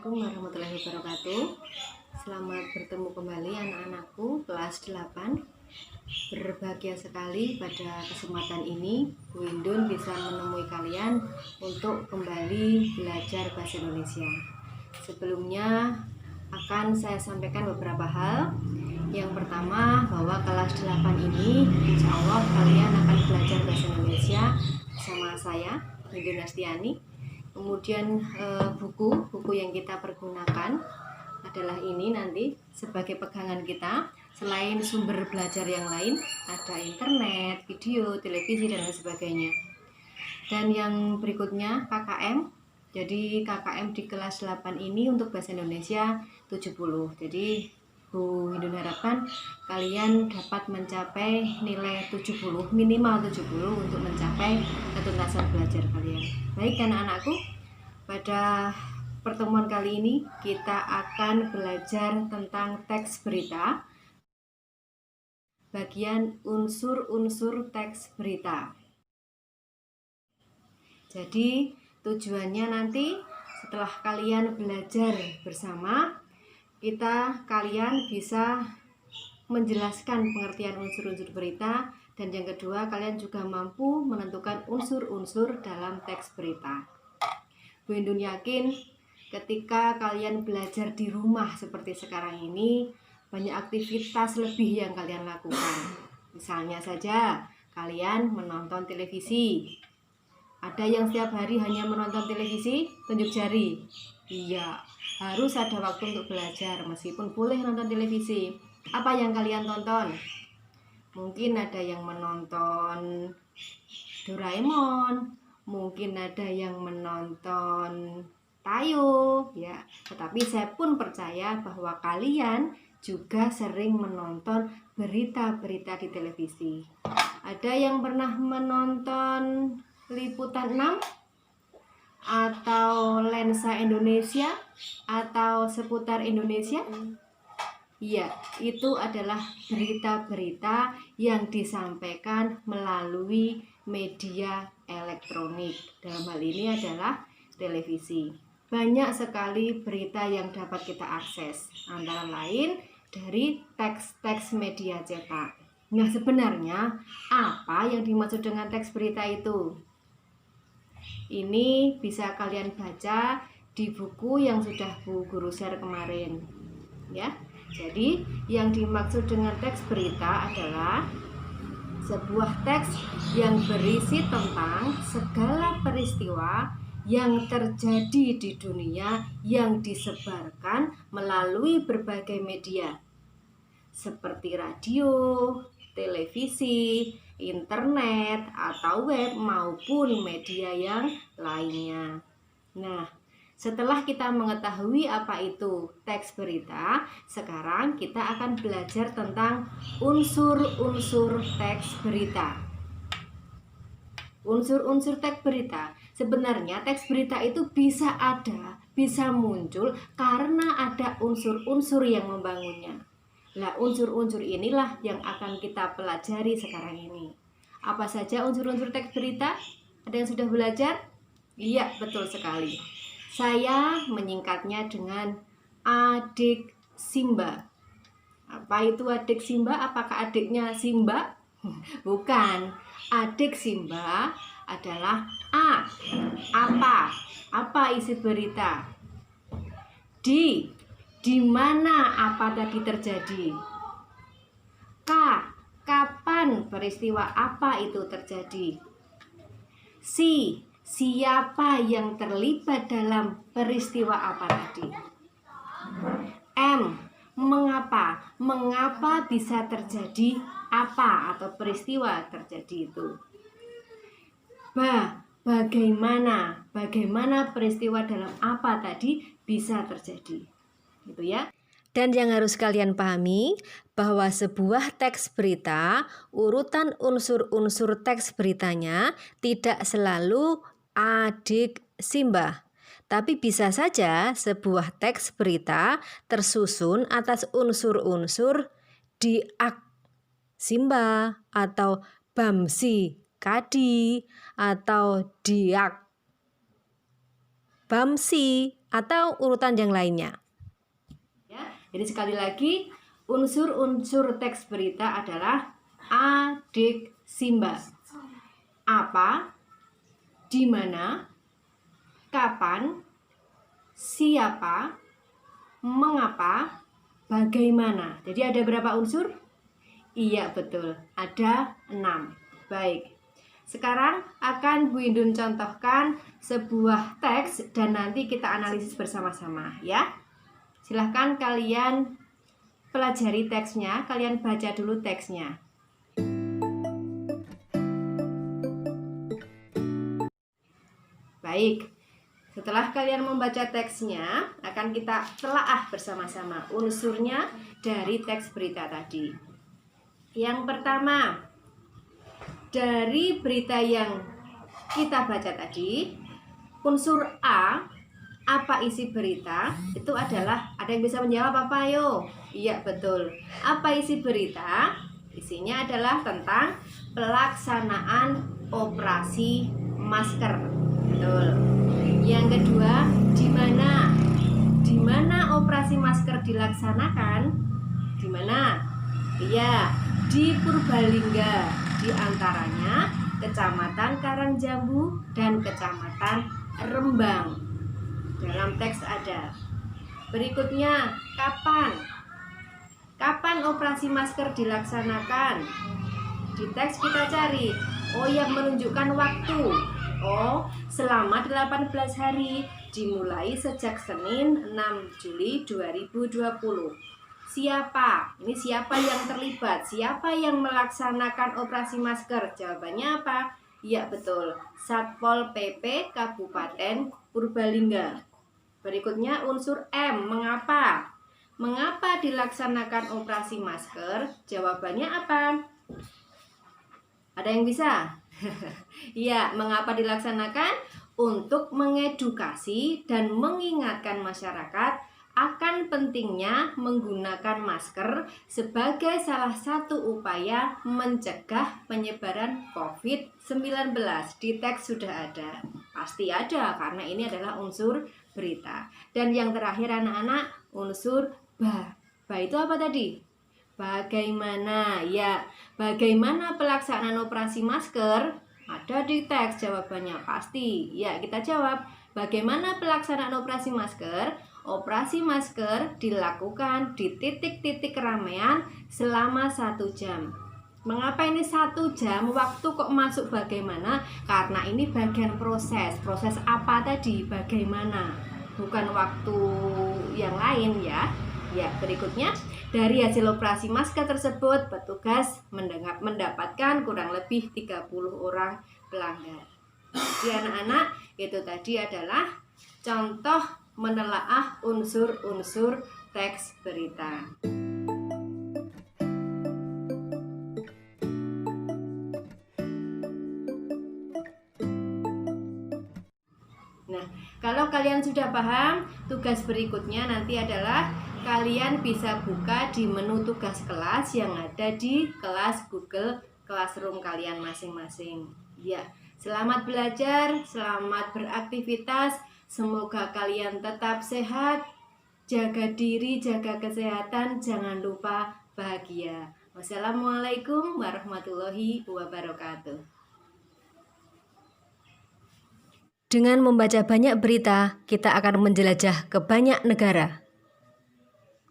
Assalamualaikum warahmatullahi wabarakatuh. Selamat bertemu kembali anak-anakku kelas 8. Berbahagia sekali pada kesempatan ini Bu Indun bisa menemui kalian untuk kembali belajar bahasa Indonesia. Sebelumnya akan saya sampaikan beberapa hal. Yang pertama, bahwa kelas 8 ini insya Allah kalian akan belajar bahasa Indonesia bersama saya, Indun Astiani. Kemudian buku yang kita pergunakan adalah ini nanti sebagai pegangan kita. Selain sumber belajar yang lain, ada internet, video, televisi, dan lain sebagainya. Dan yang berikutnya KKM. Jadi KKM di kelas 8 ini untuk bahasa Indonesia 70. Jadi Bu Indun harapkan kalian dapat mencapai nilai 70, minimal 70 untuk mencapai ketuntasan belajar kalian. Baik anak-anakku, pada pertemuan kali ini kita akan belajar tentang teks berita, bagian unsur-unsur teks berita. Jadi tujuannya nanti setelah kalian belajar bersama, kalian bisa menjelaskan pengertian unsur-unsur berita, dan yang kedua kalian juga mampu menentukan unsur-unsur dalam teks berita. Bu Indun yakin ketika kalian belajar di rumah seperti sekarang ini, banyak aktivitas lebih yang kalian lakukan. Misalnya saja kalian menonton televisi. Ada yang setiap hari hanya menonton televisi, tunjuk jari. Iya, harus ada waktu untuk belajar meskipun boleh nonton televisi. Apa yang kalian tonton? Mungkin ada yang menonton Doraemon, mungkin ada yang menonton Tayo, ya. Tetapi saya pun percaya bahwa kalian juga sering menonton berita-berita di televisi. Ada yang pernah menonton Liputan 6 atau Lensa Indonesia atau Seputar Indonesia? Iya, itu adalah berita-berita yang disampaikan melalui media elektronik. Dalam hal ini adalah televisi. Banyak sekali berita yang dapat kita akses, antara lain dari teks-teks media cetak. Nah, sebenarnya apa yang dimaksud dengan teks berita itu? Ini bisa kalian baca di buku yang sudah Bu Guru share kemarin, ya. Jadi yang dimaksud dengan teks berita adalah sebuah teks yang berisi tentang segala peristiwa yang terjadi di dunia yang disebarkan melalui berbagai media seperti radio, televisi, internet, atau web maupun media yang lainnya. Nah, setelah kita mengetahui apa itu teks berita, sekarang kita akan belajar tentang unsur-unsur teks berita. Unsur-unsur teks berita. Sebenarnya teks berita itu bisa muncul karena ada unsur-unsur yang membangunnya. Nah, unsur-unsur inilah yang akan kita pelajari sekarang ini. Apa saja unsur-unsur teks berita? Ada yang sudah belajar? Iya, betul sekali. Saya menyingkatnya dengan adik Simba. Apa itu adik Simba? Apakah adiknya Simba? Bukan. Adik Simba adalah A. Apa? Apa isi berita? Di mana apa tadi terjadi? K. Kapan peristiwa apa itu terjadi? Siapa yang terlibat dalam peristiwa apa tadi? M. Mengapa bisa terjadi apa atau peristiwa terjadi itu? Bagaimana peristiwa dalam apa tadi bisa terjadi? Gitu ya. Dan yang harus kalian pahami bahwa sebuah teks berita, urutan unsur-unsur teks beritanya tidak selalu adik Simba. Tapi bisa saja sebuah teks berita tersusun atas unsur-unsur Diak Simba atau Bamsi Kadi atau Diak Bamsi atau urutan yang lainnya. Ya, jadi sekali lagi, unsur-unsur teks berita adalah adik Simba. Apa, di mana, kapan, siapa, mengapa, bagaimana. Jadi ada berapa unsur? Iya betul, ada 6. Baik, sekarang akan Bu Indun contohkan sebuah teks dan nanti kita analisis bersama-sama ya. Silahkan kalian pelajari teksnya, kalian baca dulu teksnya. Baik, setelah kalian membaca teksnya, akan kita telaah bersama-sama unsurnya dari teks berita tadi. Yang pertama, dari berita yang kita baca tadi, unsur A, apa isi berita, itu adalah, ada yang bisa menjawab apa ayo? Iya betul. Apa isi berita? Isinya adalah tentang pelaksanaan operasi masker. Betul. Yang kedua, di mana? Di mana operasi masker dilaksanakan? Di mana? Iya, di Purbalingga, di antaranya Kecamatan Karangjambu dan Kecamatan Rembang. Dalam teks ada. Berikutnya, kapan? Kapan operasi masker dilaksanakan? Di teks kita cari. Oh, yang menunjukkan waktu. Oh, selama 18 hari, dimulai sejak Senin 6 Juli 2020. Siapa? Ini siapa yang terlibat? Siapa yang melaksanakan operasi masker? Jawabannya apa? Iya betul, Satpol PP Kabupaten Purbalingga. Berikutnya unsur M, mengapa? Mengapa dilaksanakan operasi masker? Jawabannya apa? Ada yang bisa? Iya, mengapa dilaksanakan? Untuk mengedukasi dan mengingatkan masyarakat akan pentingnya menggunakan masker sebagai salah satu upaya mencegah penyebaran COVID-19. Di teks sudah ada, pasti ada karena ini adalah unsur berita. Dan yang terakhir anak-anak, unsur ba. Ba itu apa tadi? Bagaimana? Ya, bagaimana pelaksanaan operasi masker? Ada di teks jawabannya pasti. Ya, kita jawab. Bagaimana pelaksanaan operasi masker? Operasi masker dilakukan di titik-titik keramaian selama 1 jam. Mengapa ini 1 jam? Waktu kok masuk bagaimana? Karena ini bagian proses. Proses apa tadi? Bagaimana? Bukan waktu yang lain ya. Ya, berikutnya, dari hasil operasi masker tersebut, petugas mendapatkan kurang lebih 30 orang pelanggar. Jadi anak-anak, itu tadi adalah contoh menelaah unsur-unsur teks berita. Nah, kalau kalian sudah paham, tugas berikutnya nanti adalah kalian bisa buka di menu tugas kelas yang ada di kelas Google Classroom kalian masing-masing. Ya, selamat belajar, selamat beraktivitas. Semoga kalian tetap sehat, jaga diri, jaga kesehatan, jangan lupa bahagia. Wassalamualaikum warahmatullahi wabarakatuh. Dengan membaca banyak berita, kita akan menjelajah ke banyak negara.